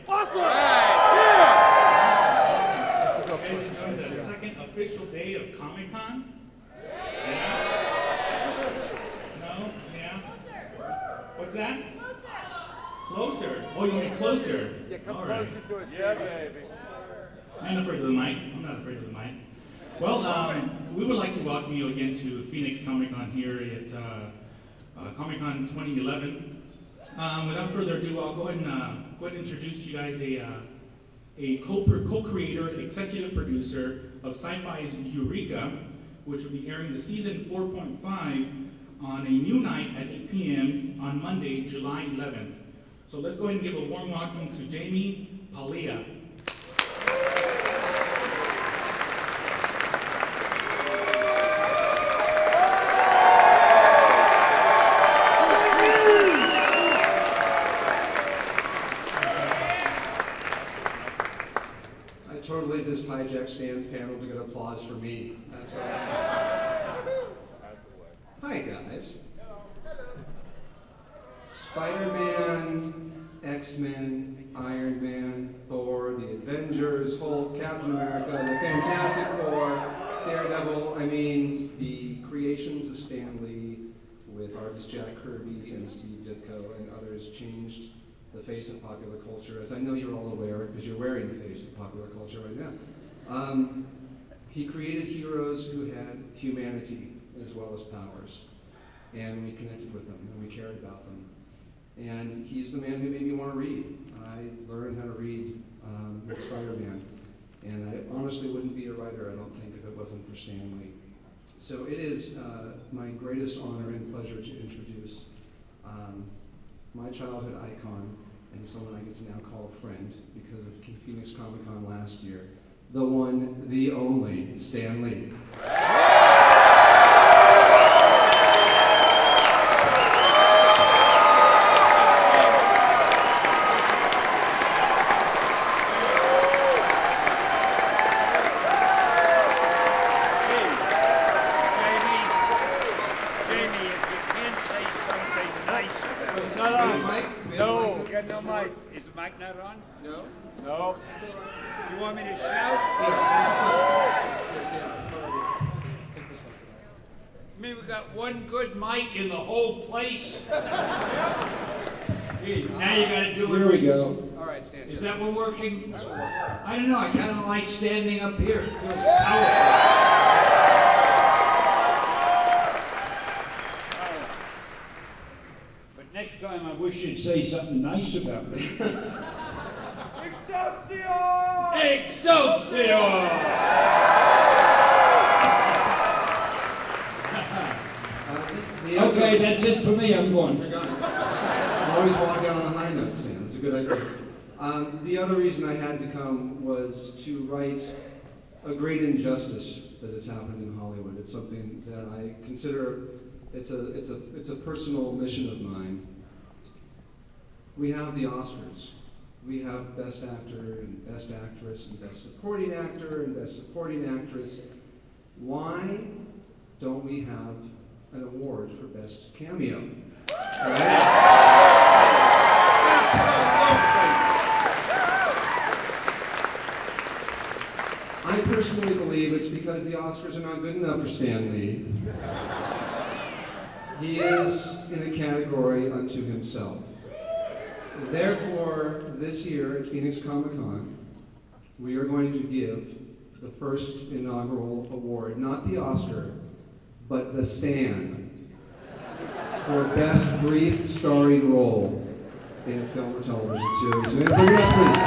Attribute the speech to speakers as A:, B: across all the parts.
A: Awesome!
B: Yeah! You guys enjoyed the second official day of Comicon? Yeah? No? Yeah? What's that? Closer. Oh, you want me closer?
A: Yeah, come
B: All
A: closer
B: right.
A: to us.
C: Yeah, baby.
B: I'm not afraid of the mic. I'm not afraid of the mic. Well, we would like to welcome you again to Phoenix Comicon here at Comicon 2011. Without further ado, I'll go ahead and introduce to you guys a co-creator, executive producer of Sci-Fi's Eureka, which will be airing the season 4.5 on a new night at 8 p.m. on Monday, July 11th. So let's go ahead and give a warm welcome to Jamie Palia.
D: Totally just hijacked Stan's panel to get applause for me. That's awesome. Hi, guys. Spider-Man, X-Men, Iron Man, Thor, the Avengers, Hulk, Captain America, the Fantastic Four, Daredevil. I mean, the creations of Stan Lee with artist Jack Kirby and Steve Ditko and others changed the face of popular culture, as I know you're all aware, because you're wearing the face of popular culture right now. He created heroes who had humanity as well as powers, and we connected with them, and we cared about them. And he's the man who made me want to read. I learned how to read with Spider-Man, and I honestly wouldn't be a writer, I don't think, if it wasn't for Stan Lee. So it is my greatest honor and pleasure to introduce my childhood icon, and someone I get to now call a friend because of Phoenix Comicon last year, the one, the only, Stan Lee.
A: Not on?
C: No?
A: No. You want me to shout?
D: I
A: mean, we got one good mic in the whole place. Geez, now you got to do it.
D: Here we go. All right, stand.
A: Is that one working? I don't know. I kind of like standing up here. It feels powerful. Next time, I wish you'd say something nice about me. Excelsior! Excelsior! Okay, that's it for me. I'm going.
D: You're gone. Always walk out on a high note, Stan. That's a good idea. The other reason I had to come was to right a great injustice that has happened in Hollywood. It's something that I consider. It's a personal mission of mine. We have the Oscars. We have Best Actor and Best Actress and Best Supporting Actor and Best Supporting Actress. Why don't we have an award for Best Cameo? Right? I personally believe it's because the Oscars are not good enough for Stan Lee. He is in a category unto himself. Therefore, this year at Phoenix Comicon, we are going to give the first inaugural award, not the Oscar, but the Stan, for Best Brief Starring Role in a film or television series. May I bring it up, please?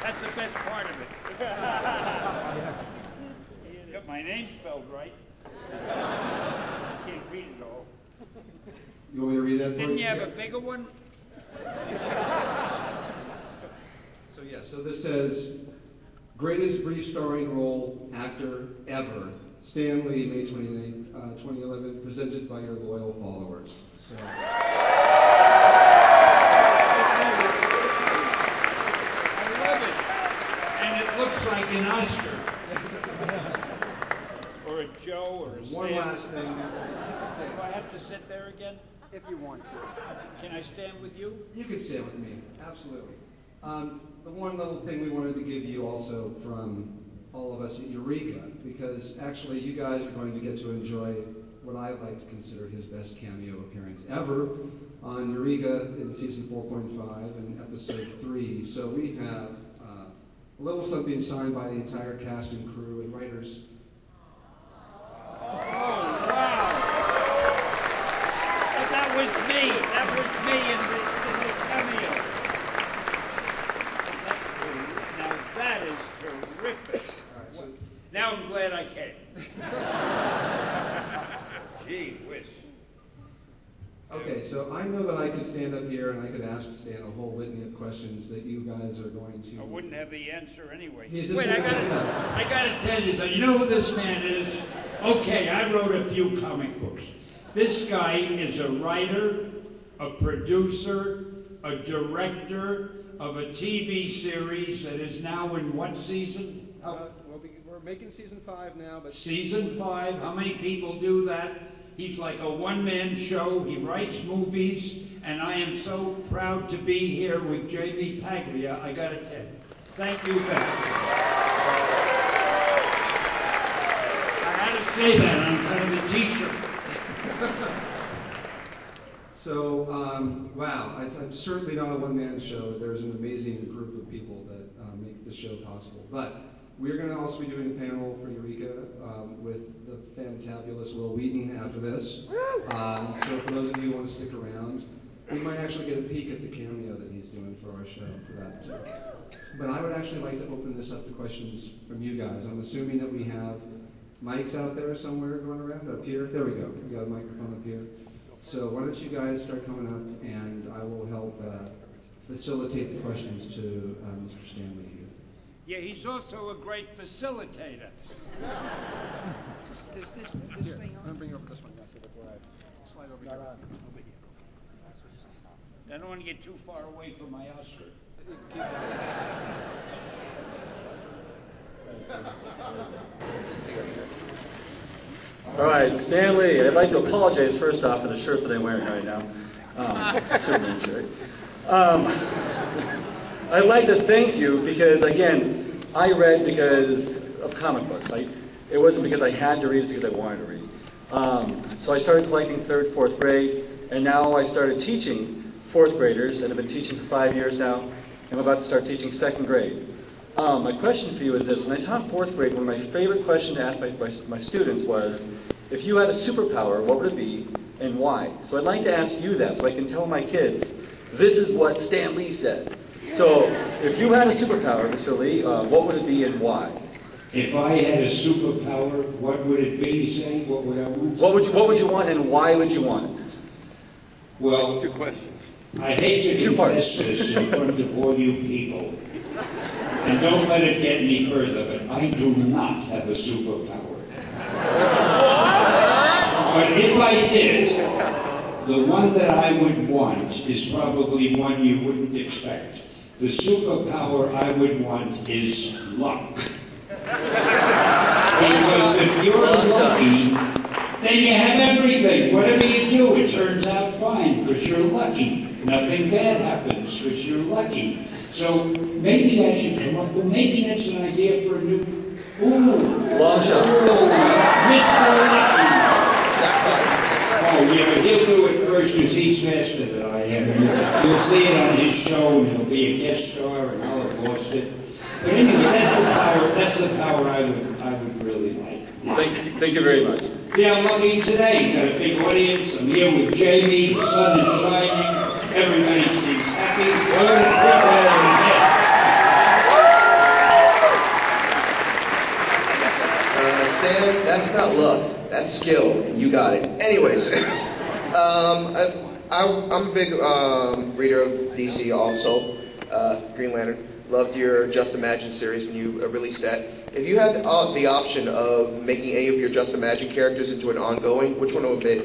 A: That's the best part of it. Got my name spelled right. Can't read it all.
D: You want me to read that for you?
A: Didn't you have a bigger one?
D: So yeah, so this says, greatest brief starring role actor ever, Stan Lee, May 28, 2011, presented by your loyal followers. So.
A: I love it. like an Oscar.
C: Or a Joe or a Sam.
D: One last thing.
C: Do I have to sit there again?
D: If you want to.
C: Can I stand with you?
D: You can stand with me, absolutely. The one little thing we wanted to give you also from all of us at Eureka, because actually you guys are going to get to enjoy what I like to consider his best cameo appearance ever on Eureka in season 4.5 and episode 3. So we have a little something signed by the entire cast and crew and writers.
C: Oh, wow. But that was me. That was me in the cameo. Now that is terrific.
D: All right, so
C: Now I'm glad I came. Gee whiz.
D: okay, so I know that I could stand up here and I could ask Stan a whole litany of questions that you guys are going to...
C: I wouldn't have the answer anyway.
D: He's just
C: Wait,
D: gonna
A: I gotta tell you something. You know who this man is? Okay, I wrote a few comic books. This guy is a writer, a producer, a director of a TV series that is now in what season?
D: We're making season 5 now, but...
A: Season 5. How many people do that? He's like a one-man show. He writes movies, and I am so proud to be here with Jamie Paglia. I gotta tell you. Thank you, Beth. I had to say that on kind of the T-shirt.
D: So, wow, it's certainly not a one-man show. There's an amazing group of people that make the show possible. But we're going to also be doing a panel for Eureka with the fantabulous Will Wheaton after this. So for those of you who want to stick around, we might actually get a peek at the cameo that he's doing for our show for that too. But I would actually like to open this up to questions from you guys. I'm assuming that we have mics out there somewhere going around, up here. There we go. We got a microphone up here. So why don't you guys start coming up, and I will help facilitate the questions to Mr. Stanley here.
C: Yeah, he's also a great facilitator. Does this thing on?
D: I'm going to bring up this one. Slide over here.
C: I don't want to get too far away from my Oscar.
E: All right, Stanley, I'd like to apologize first off for the shirt that I'm wearing right now. It's a Superman shirt. I'd like to thank you because, again, I read because of comic books. It wasn't because I had to read, it's because I wanted to read. So I started collecting 3rd, 4th grade, and now I started teaching 4th graders, and I've been teaching for 5 years now. I'm about to start teaching 2nd grade. My question for you is this. When I taught 4th grade, one of my favorite questions to ask my students was, if you had a superpower, what would it be and why? So I'd like to ask you that so I can tell my kids, this is what Stan Lee said. So if you had a superpower, Mr. Lee, what would it be and why?
A: If I had a superpower, what would it be, say? What would I want?
E: What would you want and why would you want it?
A: Well,
F: that's 2 questions.
A: I hate to confess this in front of all you people. And don't let it get any further, but I do not have a superpower. But if I did, the one that I would want is probably one you wouldn't expect. The superpower I would want is luck. Because if you're lucky, then you have everything. Whatever you do, it turns out fine because you're lucky. Nothing bad happens because you're lucky. So maybe I should come up with, maybe that's an idea for a new,
E: Long shot.
A: Mr. Lucky. Oh yeah, but he'll do it first because he's faster than I am. You'll see it on his show and he'll be a guest star and I'll have lost it. But anyway, that's the power I would really like.
E: Thank you very much.
A: See how lucky today. Got a big audience. I'm here with Jamie. The sun is shining. Everybody seems happy.
G: Stan, that's not luck. That's skill, and you got it. Anyways, I'm a big reader of DC also, Green Lantern. Loved your Just Imagine series when you released that. If you had the option of making any of your Just Imagine characters into an ongoing, which one would it be?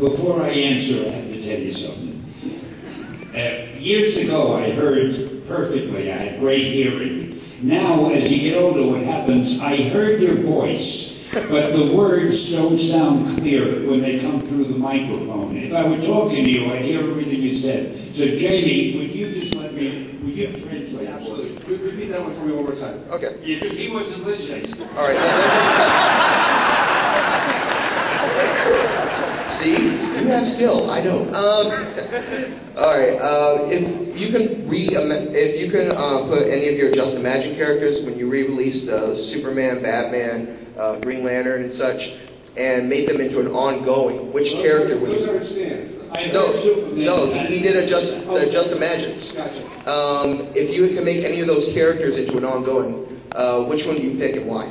A: Before I answer, I have to tell you something. Years ago, I heard perfectly. I had great hearing. Now, as you get older, what happens, I heard your voice, but the words don't sound clear when they come through the microphone. If I were talking to you, I'd hear everything you said. So, Jamie, would you just let me, would you translate?
D: Absolutely. Repeat that one for me one more time.
G: Okay.
A: He wasn't listening.
G: All right. See, you have skill. I don't. All right. If you can put any of your Just Imagine characters when you re-release Superman, Batman, Green Lantern, and such, and make them into an ongoing, which character would you?
D: Those aren't stands.
G: No, he did a Just Imagines.
D: Gotcha.
G: If you can make any of those characters into an ongoing, which one do you pick and why?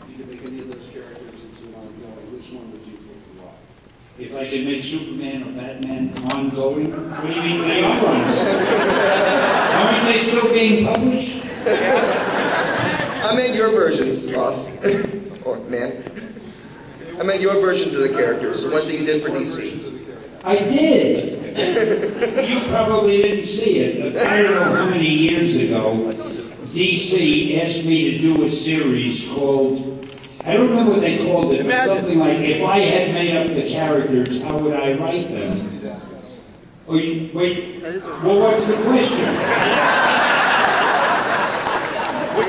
D: You can make any of those characters into an ongoing. Which one would you pick and why?
A: If I could make Superman or Batman ongoing, what do you mean they are ongoing? Aren't they still being published?
G: I meant your versions, boss. Or man. I meant your versions of the characters, the ones that you did for DC.
A: I did. You probably didn't see it. I don't know how many years ago, DC asked me to do a series called, I don't remember what they called it, but something like, if I had made up the characters, how would I write them? Oh, wait, well, what's the question?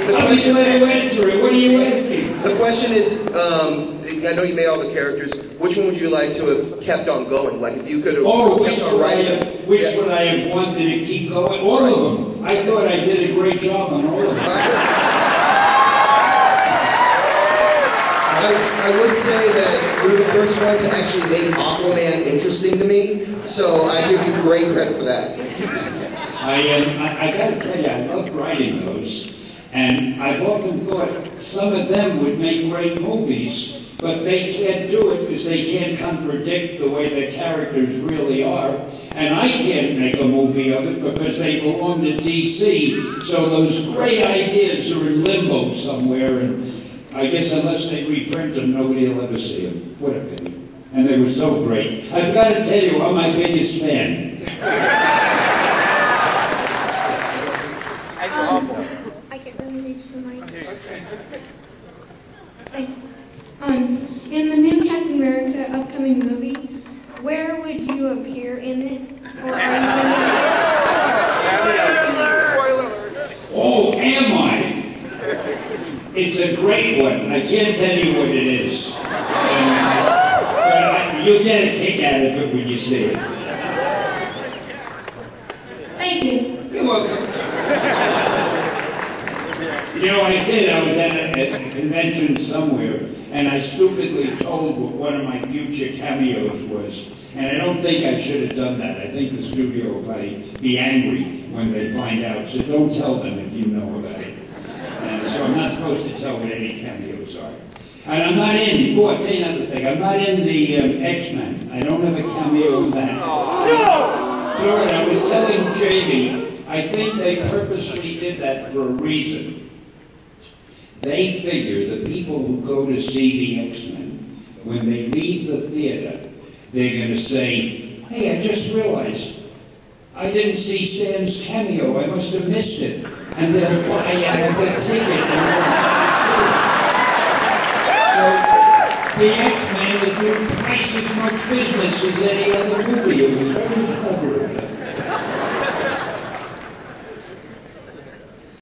A: Let me let you answer it. What are you asking?
G: The question is, I know you made all the characters. Which one would you like to have kept on going? Like if you could have kept on writing.
A: Which would I have wanted to keep going? All of them. I thought I did a great job on all of them.
G: I would say that you're the first one to actually make Aquaman interesting to me, so I give you great credit for that.
A: I got to tell you, I love writing those. And I've often thought some of them would make great movies, but they can't do it because they can't contradict the way the characters really are. And I can't make a movie of it because they belong to DC. So those great ideas are in limbo somewhere, and I guess unless they reprint them, nobody will ever see them. What a pity. And they were so great. I've got to tell you, I'm my biggest fan.
F: I can't really reach the mic. In the new Captain America upcoming movie, where would you appear in it? Or are you
A: Oh, am I? It's a great one. I can't tell you what it is. But you'll get a kick out of it when you see it.
F: Thank you.
A: You're welcome. You know, I did. I was at a convention somewhere, and I stupidly told what one of my future cameos was. And I don't think I should have done that. I think the studio will probably be angry when they find out. So don't tell them if you know about it. And so I'm not supposed to tell what any cameos are. And I'm not in, I'll tell you another thing. I'm not in the X-Men. I don't have a cameo in that. So I was telling Jamie, I think they purposely did that for a reason. They figure the people who go to see the X-Men, when they leave the theater, they're going to say, hey, I just realized I didn't see Stan's cameo. I must have missed it. And they'll buy their ticket and so the X-Men would do twice as much business as any other movie. It was very clever.